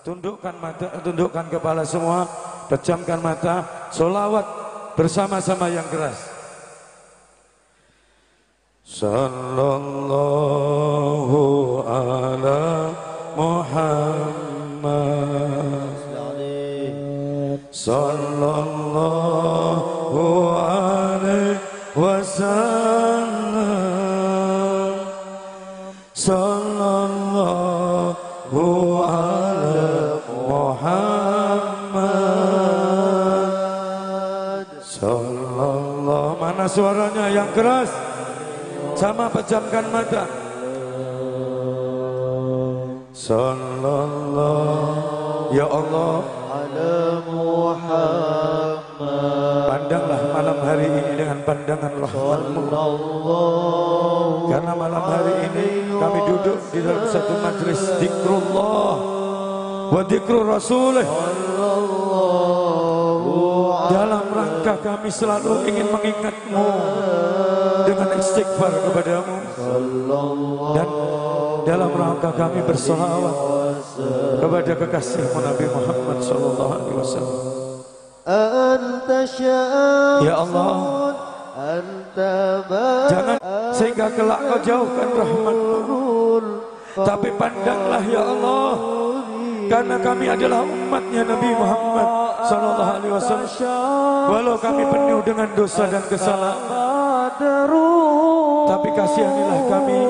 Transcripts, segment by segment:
Tundukkan mata, tundukkan kepala semua, pejamkan mata, sholawat bersama-sama yang keras. Sallallahu ala Muhammad, sallallahu alaihi wasallam, sallallahu ala Muhammad, sallallahu. Mana suaranya yang keras? Sama pejamkan mata. Sallallahu ya Allah ala Muhammad. Pandanglah malam hari ini dengan pandangan rahmat-Mu. Karena malam hari ini kami duduk di dalam satu majlis zikrullah wa zikru rasulih. Dalam rangka kami selalu ingin mengingat-Mu dengan istighfar kepadamu, dan dalam rangka kami bersolawat kepada kekasih-Mu Nabi Muhammad sallallahu alaihi wasallam. Ya Allah, jangan sehingga kelak Kau jauhkan rahmat-Mu, tapi pandanglah ya Allah, karena kami adalah umatnya Nabi Muhammad sallallahu alaihi wasallam. Walau kami penuh dengan dosa dan kesalahan, tapi kasihanilah kami,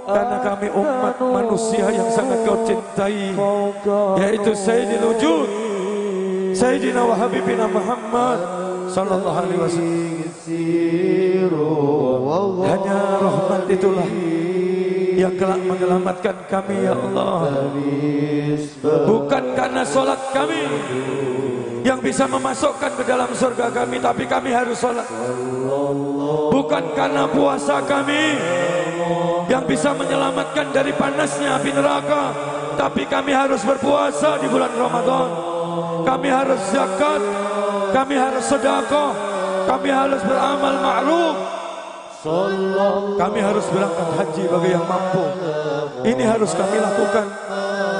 karena kami umat manusia yang sangat Kau cintai, yaitu Sayyidil Wujud, Sayyidina wa Habibina Muhammad sallallahu alaihi wasallam. Hanya rahmat itulah yang kelak menyelamatkan kami ya Allah. Bukan karena solat kami yang bisa memasukkan ke dalam surga kami, tapi kami harus solat. Bukan karena puasa kami yang bisa menyelamatkan dari panasnya api neraka, tapi kami harus berpuasa di bulan Ramadan. Kami harus zakat, kami harus sedekah, kami harus beramal ma'ruf, kami harus berangkat haji bagi yang mampu. Ini harus kami lakukan,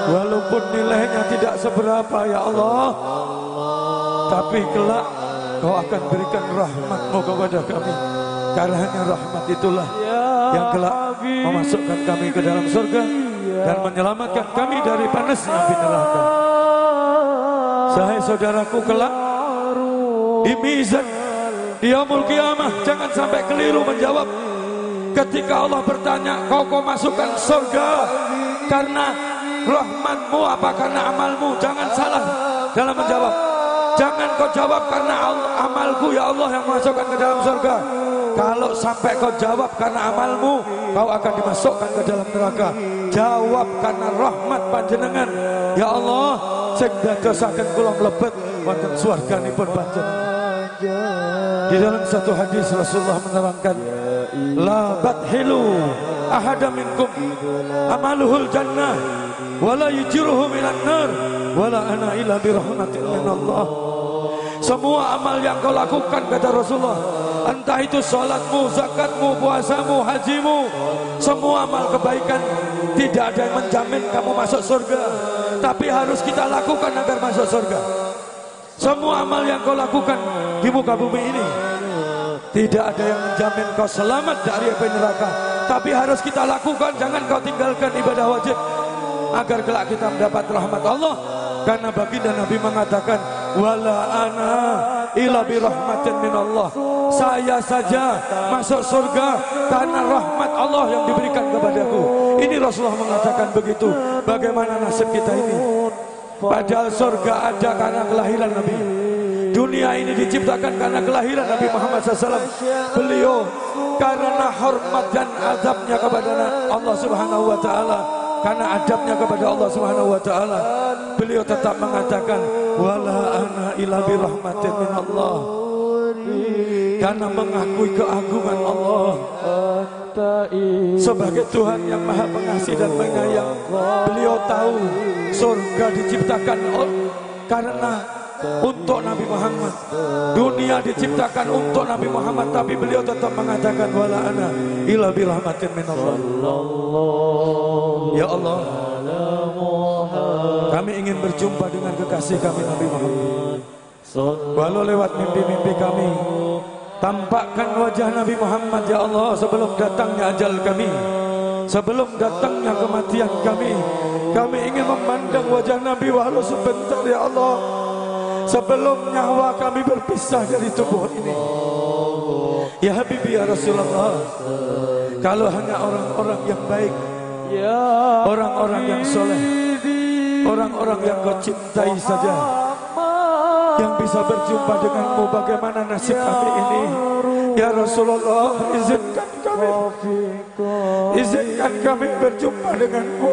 walaupun nilainya tidak seberapa ya Allah, tapi kelak Kau akan berikan rahmat-Mu kepada kami. Karena hanya rahmat itulah yang kelak memasukkan kami ke dalam surga dan menyelamatkan kami dari panasnya api neraka. Sahai saudaraku, kelak di mizan, di yaumul qiyamah, jangan sampai keliru menjawab. Ketika Allah bertanya, kau masukkan surga karena rahmat-Mu apa karena amalmu? Jangan salah dalam menjawab. Jangan kau jawab karena amalku ya Allah yang masukkan ke dalam surga. Kalau sampai kau jawab karena amalmu, kau akan dimasukkan ke dalam neraka. Jawab karena rahmat panjenengan ya Allah, sing dadosaken kula mlebet wonten swarganipun panjenengan. Di dalam satu hadis Rasulullah menerangkan, la badhilu ahada minkum amaluhul jannah wala yujiruhu minan nar wala ana illa birahmatin minallah. Semua amal yang kau lakukan kata Rasulullah, entah itu salatmu, zakatmu, puasamu, hajimu, semua amal kebaikan, tidak ada yang menjamin kamu masuk surga, tapi harus kita lakukan agar masuk surga. Semua amal yang kau lakukan di muka bumi ini, tidak ada yang menjamin kau selamat dari api neraka, tapi harus kita lakukan. Jangan kau tinggalkan ibadah wajib agar kelak kita mendapat rahmat Allah. Karena baginda Nabi mengatakan, wala ana illa bi rahmatin minallah. Saya saja masuk surga karena rahmat Allah yang diberikan kepadaku. Ini Rasulullah mengatakan begitu. Bagaimana nasib kita ini? Padahal surga ada karena kelahiran Nabi. Dunia ini diciptakan karena kelahiran Nabi Muhammad SAW. Beliau karena hormat dan azabnya kepada Allah Subhanahu wa Ta'ala, karena adabnya kepada Allah Subhanahu wa Ta'ala, beliau tetap mengatakan wala ana illa bi rahmatin min Allah. Karena mengakui keagungan Allah sebagai Tuhan yang Maha Pengasih dan Penyayang. Beliau tahu surga diciptakan karena untuk Nabi Muhammad, dunia diciptakan untuk Nabi Muhammad, tapi beliau tetap mengatakan wala ana illa bi rahmatin min Allah. Ya Allah, Kami ingin berjumpa dengan kekasih kami Nabi Muhammad. Walau lewat mimpi-mimpi kami, tampakkan wajah Nabi Muhammad ya Allah sebelum datangnya ajal kami, sebelum datangnya kematian kami. Kami ingin memandang wajah Nabi walau sebentar ya Allah, sebelum nyawa kami berpisah dari tubuh ini. Ya Habibi ya Rasulullah, kalau hanya orang-orang yang baik, orang-orang yang soleh, orang-orang yang kau cintai saja yang bisa berjumpa denganmu, bagaimana nasib kami ini? Ya Rasulullah, izinkan kami berjumpa denganmu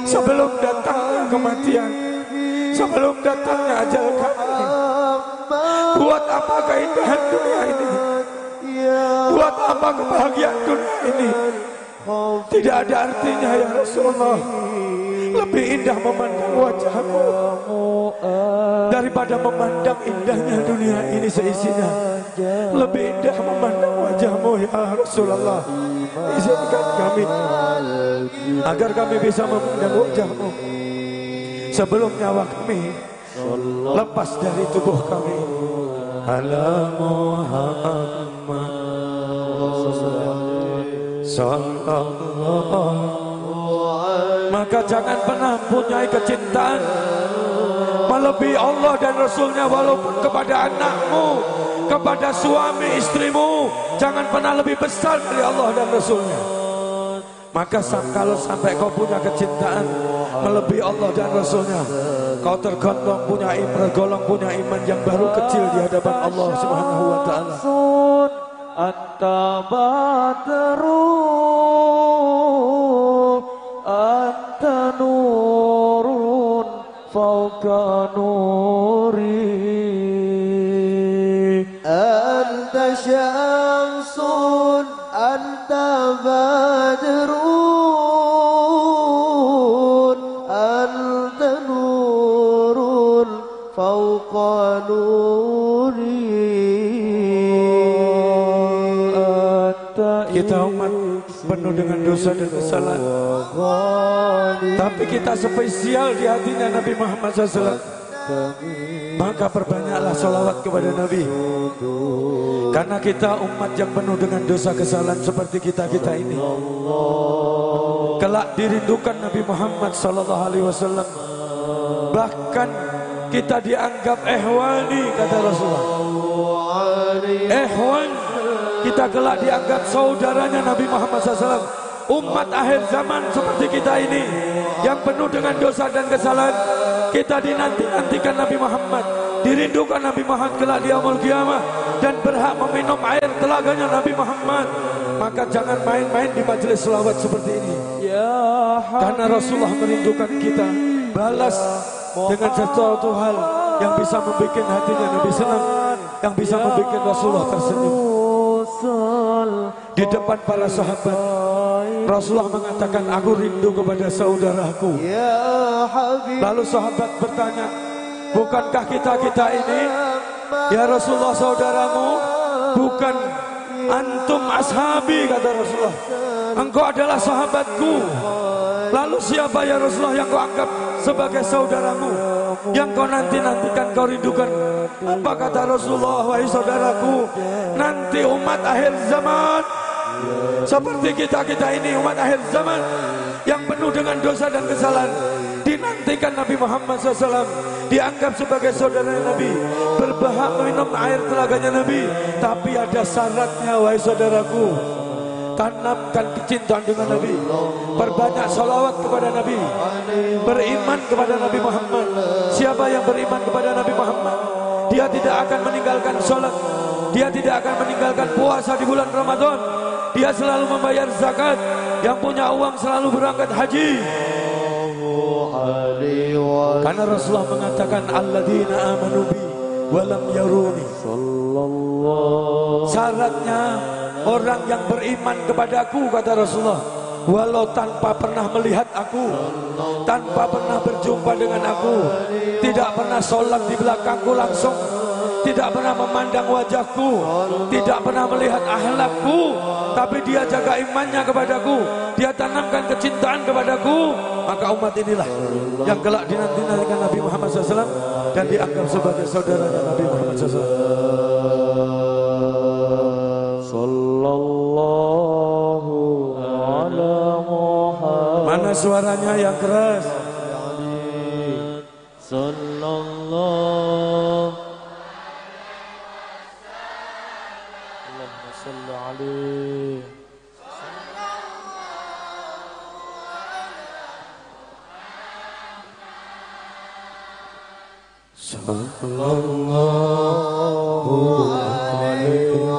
sebelum datang kematian, sebelum datangnya ajal kami. Buat apa keindahan dunia ini? Buat apa kebahagiaan dunia ini? Tidak ada artinya ya Rasulullah. Lebih indah memandang wajahmu daripada memandang indahnya dunia ini seisinya. Lebih indah memandang wajahmu ya Rasulullah. Izinkan kami agar kami bisa memandang wajahmu sebelum nyawa kami lepas dari tubuh kami. Ala Muhammad sallallahu. Maka jangan pernah punya kecintaan melebihi Allah dan Rasulnya, walaupun kepada anakmu, kepada suami istrimu, jangan pernah lebih besar dari Allah dan Rasulnya. Maka kalau sampai kau punya kecintaan melebihi Allah dan Rasulnya, kau tergolong punya iman yang baru kecil di hadapan Allah Subhanahu wa Ta'ala. Anta badrun, anta nurun fauqa nuri, anta syamsun, anta badrun, anta nurun fauqa nuri. Kita umat penuh dengan dosa dan kesalahan, tapi kita spesial di hatinya Nabi Muhammad SAW. Maka perbanyaklah sholawat kepada Nabi, karena kita umat yang penuh dengan dosa kesalahan seperti kita-kita ini. Kelak dirindukan Nabi Muhammad SAW. Bahkan kita dianggap ehwani, kata Rasulullah. Ehwan, kita kelak dianggap saudaranya Nabi Muhammad SAW. Umat akhir zaman seperti kita ini yang penuh dengan dosa dan kesalahan, kita dinanti-nantikan Nabi Muhammad, dirindukan Nabi Muhammad kelak di yaumul qiyamah, dan berhak meminum air telaganya Nabi Muhammad. Maka jangan main-main di majelis selawat seperti ini, karena Rasulullah merindukan kita. Balas dengan sesuatu hal yang bisa membuat hatinya Nabi senang, yang bisa membuat Rasulullah tersenyum. Di depan para sahabat, Rasulullah mengatakan, aku rindu kepada saudaraku. Lalu sahabat bertanya, bukankah kita ini ya Rasulullah saudaramu? Bukan, antum ashabi, kata Rasulullah. Engkau adalah sahabatku. Lalu siapa ya Rasulullah yang kau anggap sebagai saudaramu, yang kau nanti-nantikan, kau rindukan? Apa kata Rasulullah? Wahai saudaraku, nanti umat akhir zaman seperti kita-kita ini, umat akhir zaman yang penuh dengan dosa dan kesalahan, dinantikan Nabi Muhammad SAW, dianggap sebagai saudara Nabi, berhak minum air telaganya Nabi. Tapi ada syaratnya, wahai saudaraku. Tanamkan kecintaan dengan Nabi, perbanyak salawat kepada Nabi, beriman kepada Nabi Muhammad. Siapa yang beriman kepada Nabi Muhammad, dia tidak akan meninggalkan sholat, dia tidak akan meninggalkan puasa di bulan Ramadan, dia selalu membayar zakat, yang punya uang selalu berangkat haji. Karena Rasulullah mengatakan, alladzina amanu bi walam yaruni. Syaratnya orang yang beriman kepadaku, kata Rasulullah, walau tanpa pernah melihat aku, tanpa pernah berjumpa dengan aku, tidak pernah sholat di belakangku langsung, tidak pernah memandang wajahku, tidak pernah melihat akhlakku, tapi dia jaga imannya kepadaku, dia tanamkan kecintaan kepadaku, maka maka umat inilah yang kelak dinanti-nantikan Nabi Muhammad SAW dan dianggap sebagai saudaranya Nabi Muhammad SAW. Sallallahu ala Muhammad. Mana suaranya yang keras? Sallallahu Allahumma salli alaihi. Sallallahu alaihi